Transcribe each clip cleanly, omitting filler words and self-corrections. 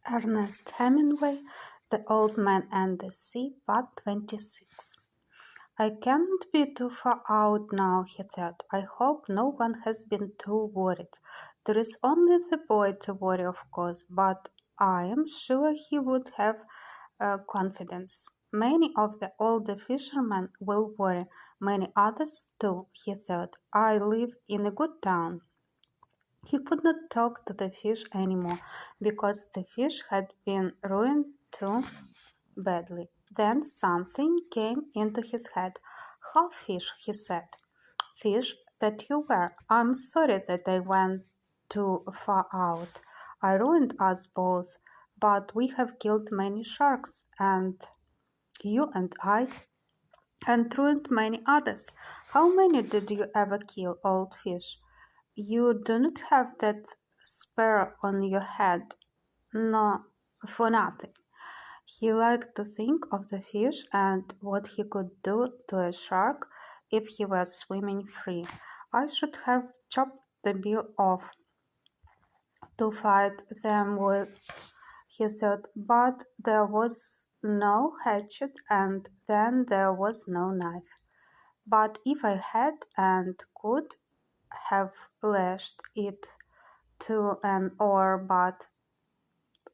Ernest Hemingway, The Old Man and the Sea, Part 26. I cannot be too far out now, he thought. I hope no one has been too worried. There is only the boy to worry, of course, but I am sure he would have confidence. Many of the older fishermen will worry, many others too, he thought. I live in a good town. He could not talk to the fish anymore because the fish had been ruined too badly. Then something came into his head. "Half fish," he said. "Fish that you were. I'm sorry that I went too far out. I ruined us both, but we have killed many sharks, and you and I, and ruined many others. How many did you ever kill, old fish? You do not have that spur on your head, no, for nothing." He liked to think of the fish and what he could do to a shark if he were swimming free. "I should have chopped the bill off to fight them with," he thought, but there was no hatchet and then there was no knife. But if I had and could have lashed it to an oar, but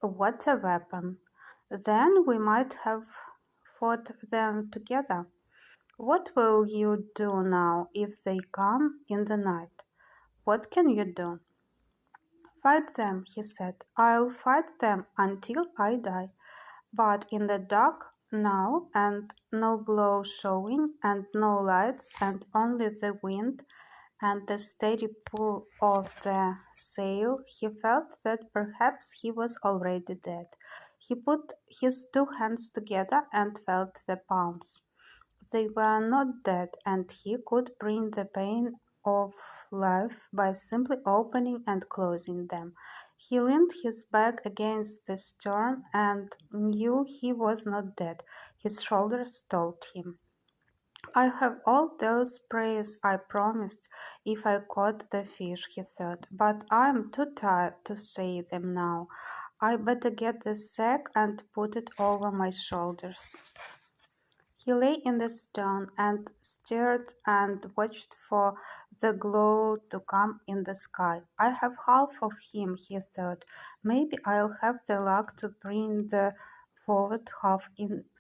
what a weapon! Then we might have fought them together. What will you do now if they come in the night? What can you do? "Fight them," he said. "I'll fight them until I die. But in the dark now, and no glow showing, and no lights, and only the wind and the steady pull of the sail, he felt that perhaps he was already dead. He put his two hands together and felt the palms. They were not dead, and he could bring the pain of life by simply opening and closing them. He leaned his back against the stern and knew he was not dead. His shoulders told him. "I have all those prayers I promised if I caught the fish," he thought, "but I am too tired to say them now. I better get the sack and put it over my shoulders." He lay in the stern and stared and watched for the glow to come in the sky. "I have half of him," he thought. "Maybe I'll have the luck to bring the forward half in."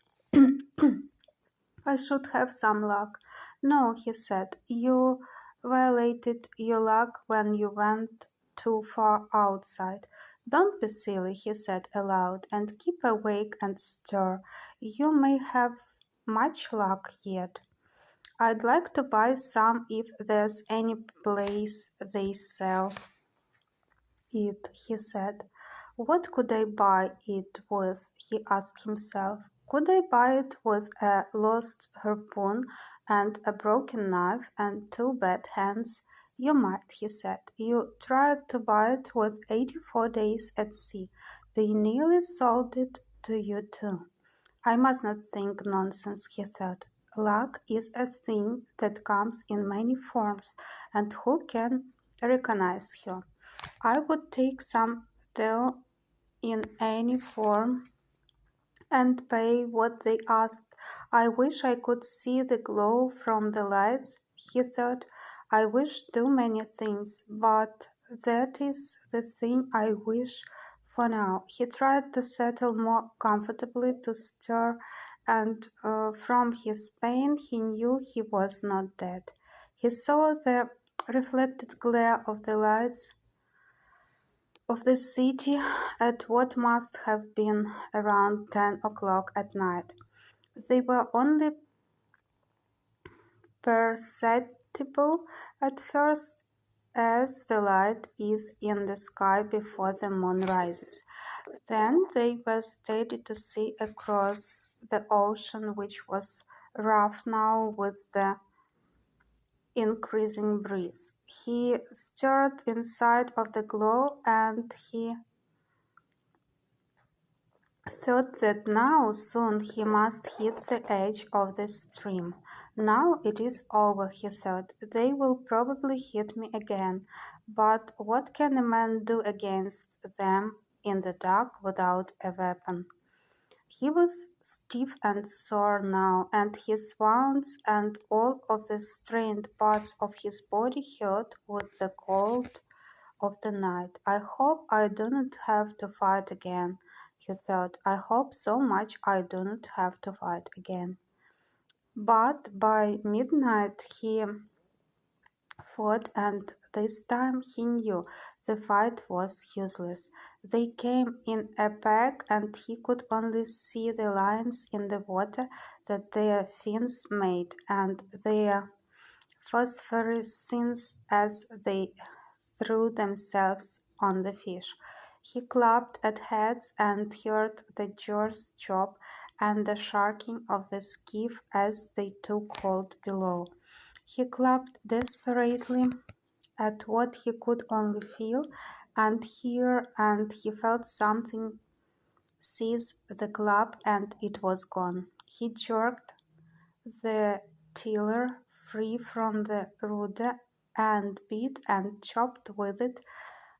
"I should have some luck." "No," he said, "you violated your luck when you went too far outside." "Don't be silly," he said aloud, "and keep awake and stir. You may have much luck yet." "I'd like to buy some if there's any place they sell it," he said. "What could I buy it with?" he asked himself. "Could I buy it with a lost harpoon and a broken knife and two bad hands?" "You might," he said. "You tried to buy it with 84 days at sea. They nearly sold it to you too." "I must not think nonsense," he thought. "Luck is a thing that comes in many forms, and who can recognize her? I would take some, though, in any form, and pay what they asked. I wish I could see the glow from the lights," he thought. "I wish too many things, but that is the thing I wish for now." He tried to settle more comfortably, to stir, and from his pain he knew he was not dead. He saw the reflected glare of the lights of the city at what must have been around 10 o'clock at night. They were only perceptible at first, as the light is in the sky before the moon rises. Then they were steady to see across the ocean, which was rough now with the increasing breeze. He stirred inside of the glow, and he thought that now soon he must hit the edge of the stream. "Now it is over," he thought. "They will probably hit me again, but what can a man do against them in the dark without a weapon. He was stiff and sore now, and his wounds and all of the strained parts of his body hurt with the cold of the night. I hope I do not have to fight again, he thought. I hope so much I do not have to fight again. But by midnight he fought, and this time he knew the fight was useless. They came in a pack, and he could only see the lines in the water that their fins made, and their phosphorescence as they threw themselves on the fish. He clubbed at heads and heard the jaws chop and the sharking of the skiff as they took hold below. He clubbed desperately at what he could only feel and hear, and he felt something seize the club, and it was gone. He jerked the tiller free from the rudder and bit and chopped with it,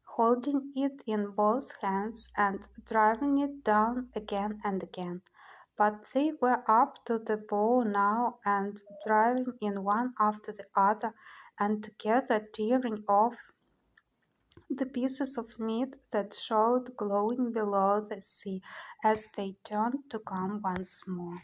holding it in both hands and driving it down again and again. But they were up to the bow now and driving in one after the other and together tearing off the pieces of meat that showed glowing below the sea as they turned to come once more.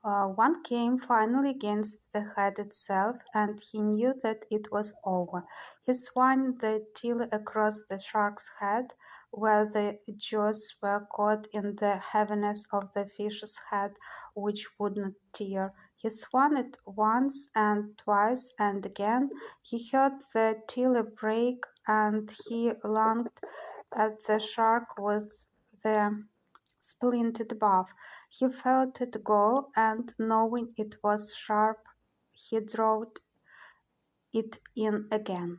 One came finally against the head itself, and he knew that it was over. He swung the till across the shark's head, where the jaws were caught in the heaviness of the fish's head, which would not tear. He swung it once and twice and again. He heard the tiller break, and he lunged at the shark with the splinted buff. He felt it go, and knowing it was sharp, he drove it in again.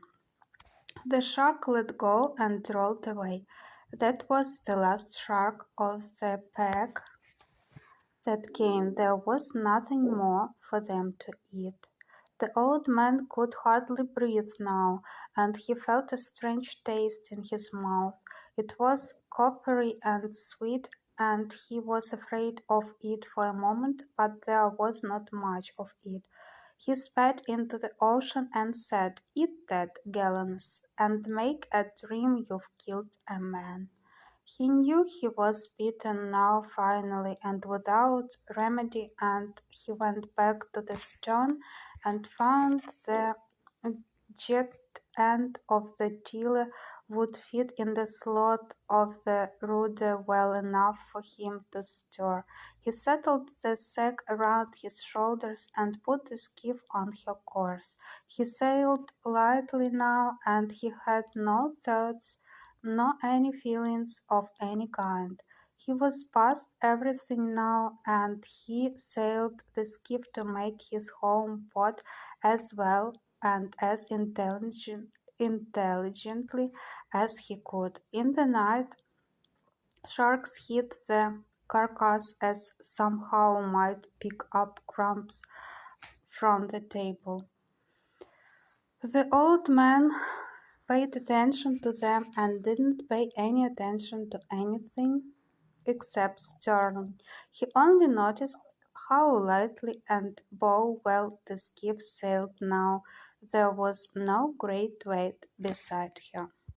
The shark let go and rolled away. That was the last shark of the pack that came. There was nothing more for them to eat. The old man could hardly breathe now, and he felt a strange taste in his mouth. It was coppery and sweet, and he was afraid of it for a moment, but there was not much of it. He spat into the ocean and said, "Eat that, gallons, and make a dream you've killed a man." He knew he was beaten now finally and without remedy, and he went back to the stern and found the jagged end of the tiller would fit in the slot of the rudder well enough for him to stir. He settled the sack around his shoulders and put the skiff on her course. He sailed lightly now, and he had no thoughts nor any feelings of any kind. He was past everything now, and he sailed the skiff to make his home port as well and as intelligently as he could. In the night, sharks hit the carcass as somehow might pick up crumbs from the table. The old man paid attention to them and didn't pay any attention to anything except Sterling. He only noticed how lightly and bow well the skiff sailed now. There was no great weight beside her.